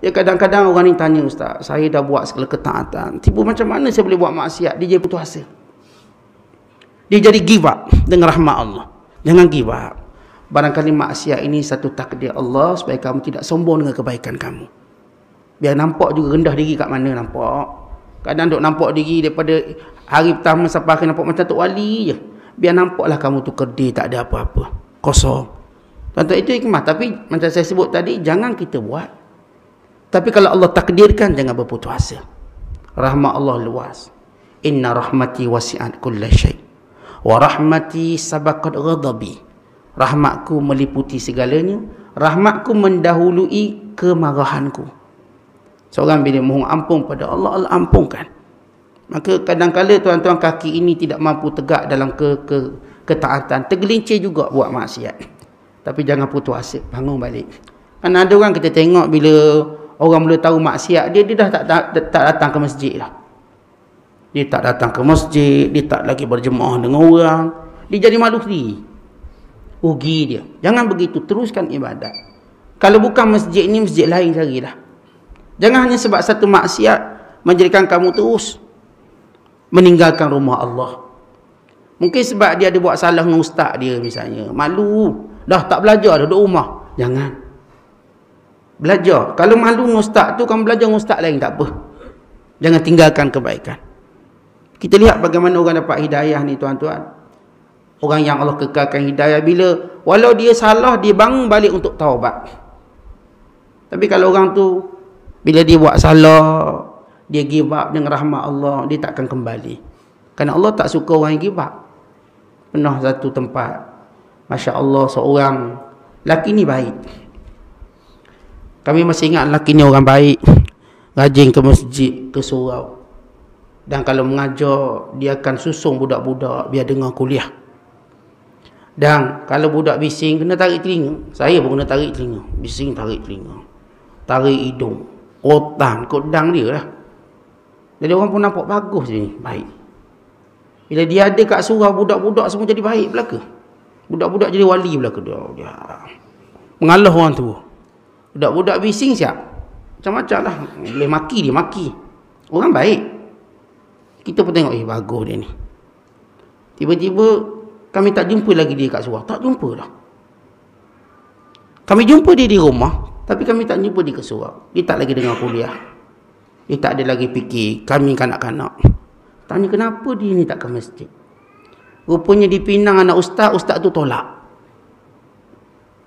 Ya kadang-kadang orang ni tanya, ustaz, saya dah buat segala ketaatan, tiba macam mana saya boleh buat maksiat? Dia jadi putus asa. Dia jadi give up dengan rahmat Allah. Jangan give up. Barangkali maksiat ini satu takdir Allah supaya kamu tidak sombong dengan kebaikan kamu. Biar nampak juga rendah diri kat mana nampak. Kadang duk nampak diri daripada hari pertama sampai akhir nampak macam tok wali je. Biar nampaklah kamu tu kerdil, tak ada apa-apa. Kosong. Tuan-tuan, itu hikmah. Tapi macam saya sebut tadi, jangan kita buat. Tapi kalau Allah takdirkan, jangan berputus asa. Rahmat Allah luas. Inna rahmati wasi'at kulla syai'. Wa rahmati sabaqat ghadabi. Rahmatku meliputi segalanya. Rahmatku mendahului kemarahanku. Seorang bila mohon ampun pada Allah, Allah ampunkan. Maka kadang-kadang tuan-tuan kaki ini tidak mampu tegak dalam ketaatan. Tergelincir juga buat maksiat. Tapi jangan putus asa. Bangun balik. Kan ada orang kita tengok bila orang mula tahu maksiat, dia dah tak datang ke masjid lah. Dia tak datang ke masjid, dia tak lagi berjemaah dengan orang. Dia jadi malu sendiri. Rugi dia. Jangan begitu, teruskan ibadat. Kalau bukan masjid ni, masjid lain carilah. Jangan hanya sebab satu maksiat menjadikan kamu terus meninggalkan rumah Allah. Mungkin sebab dia ada buat salah dengan ustaz dia misalnya. Malu. Dah tak belajar dah, duduk rumah. Jangan. Belajar. Kalau malu dengan ustaz tu, kamu belajar dengan ustaz lain, tak apa. Jangan tinggalkan kebaikan. Kita lihat bagaimana orang dapat hidayah ni, tuan-tuan. Orang yang Allah kekalkan hidayah, bila walau dia salah, dia bangun balik untuk taubat. Tapi kalau orang tu, bila dia buat salah, dia give up dengan rahmat Allah, dia takkan kembali. Kerana Allah tak suka orang yang give up. Pernah satu tempat, Masya Allah, seorang lelaki ni baik. Kami masih ingat lelaki ni orang baik. Rajin ke masjid, ke surau. Dan kalau mengajar, dia akan susung budak-budak biar dengar kuliah. Dan kalau budak bising, kena tarik telinga. Saya pun kena tarik telinga. Bising, tarik telinga. Tarik hidung. Rotan, kodang dia lah. Jadi orang pun nampak bagus ni, baik. Bila dia ada kat surau, budak-budak semua jadi baik belaka. Budak-budak jadi wali belaka dia. Mengalah orang tu. Budak-budak bising siap. Macam-macam lah. Boleh maki dia, maki. Orang baik. Kita pun tengok, bagus dia ni. Tiba-tiba, kami tak jumpa lagi dia kat surau. Tak jumpa lah. Kami jumpa dia di rumah, tapi kami tak jumpa dia ke surau. Dia tak lagi dengar kuliah. Dia tak ada lagi fikir, kami kanak-kanak. Tanya kenapa dia ni tak ke masjid. Rupanya di Pinang anak ustaz tu tolak.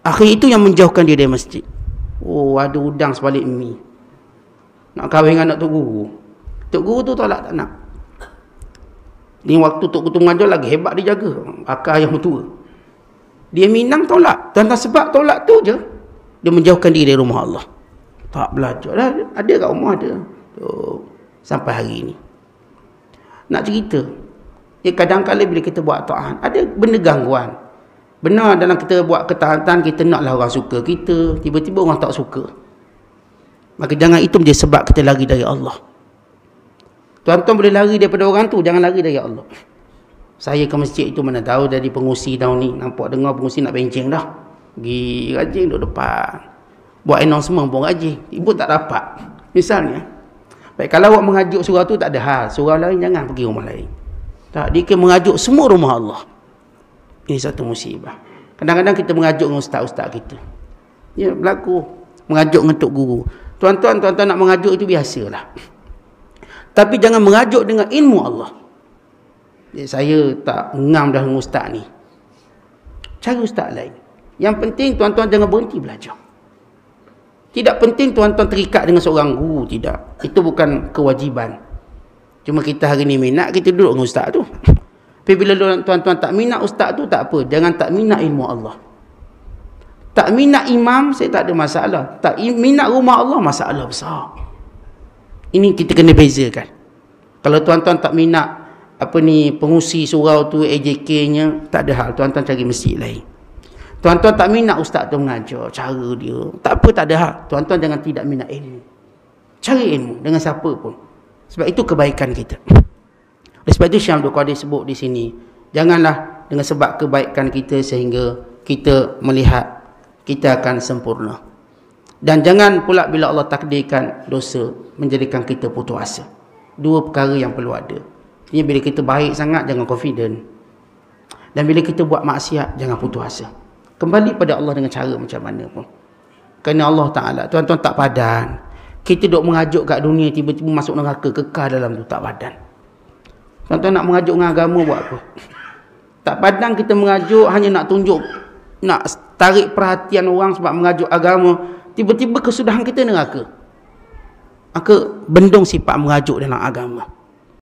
Akhir itu yang menjauhkan dia dari masjid. Oh, ada udang sebalik mi. Nak kahwin dengan anak Tok Guru. Tok Guru tu tolak, tak nak. Ni waktu Tok Guru mengajar lagi hebat dia jaga. Akal yang tua. Dia Minang tolak. Tentang sebab tolak tu je, dia menjauhkan diri dari rumah Allah. Tak belajar dah. Ada kat rumah ada. Tuh, sampai hari ini. Nak cerita. Ya, kadang-kadang bila kita buat taat, ada benda gangguan. Benar dalam kita buat ketaatan, kita naklah orang suka kita. Tiba-tiba orang tak suka. Maka jangan itu menjadi sebab kita lari dari Allah. Tuan-tuan boleh lari daripada orang tu, jangan lari dari Allah. Saya ke masjid itu mana tahu dari pengusi tahun ni. Nampak dengar pengusi nak benceng dah. Pergi rajin duduk depan. Buat announcement pun rajin. Ibu tak dapat. Misalnya. Baik, kalau awak mengajuk surau tu tak ada hal. Surau lain jangan pergi rumah lain. Tak, dia kena mengajuk semua rumah Allah. Ini satu musibah. Kadang-kadang kita mengajuk dengan ustaz-ustaz kita. Ya, berlaku. Mengajuk dengan Tok Guru. Tuan-tuan nak mengajuk itu biasalah. Tapi jangan mengajuk dengan ilmu Allah. Ya, saya tak ngam dah dengan ustaz ni. Cari ustaz lain. Yang penting tuan-tuan jangan berhenti belajar. Tidak penting tuan-tuan terikat dengan seorang guru, tidak. Itu bukan kewajiban. Cuma kita hari ni minat, kita duduk dengan ustaz tu. Tapi bila tuan-tuan tak minat ustaz tu, tak apa. Jangan tak minat ilmu Allah. Tak minat imam, saya tak ada masalah. Tak minat rumah Allah, masalah besar. Ini kita kena bezakan. Kalau tuan-tuan tak minat pengusi surau tu, AJK-nya, tak ada hal. Tuan-tuan cari masjid lain. Tuan-tuan tak minat ustaz tu mengajar, cara dia, tak apa, tak ada hal. Tuan-tuan jangan tidak minat ilmu. Cari ilmu dengan siapa pun. Sebab itu kebaikan kita. Sebab itu Syekh Abdul Qadir sebut di sini, janganlah dengan sebab kebaikan kita sehingga kita melihat kita akan sempurna. Dan jangan pula bila Allah takdirkan dosa menjadikan kita putus asa. Dua perkara yang perlu ada. Ini bila kita baik sangat, jangan confident. Dan bila kita buat maksiat, jangan putus asa. Kembali pada Allah dengan cara macam mana pun. Kerana Allah Ta'ala, tuan-tuan tak padan. Kita duk mengajuk kat dunia, tiba-tiba masuk neraka, kekal dalam tu, tak padan. Tuan-tuan nak mengajuk dengan agama buat apa? Tak padan kita mengajuk, hanya nak tunjuk, nak tarik perhatian orang sebab mengajuk agama. Tiba-tiba kesudahan kita neraka. Maka bendung sifat mengajuk dalam agama.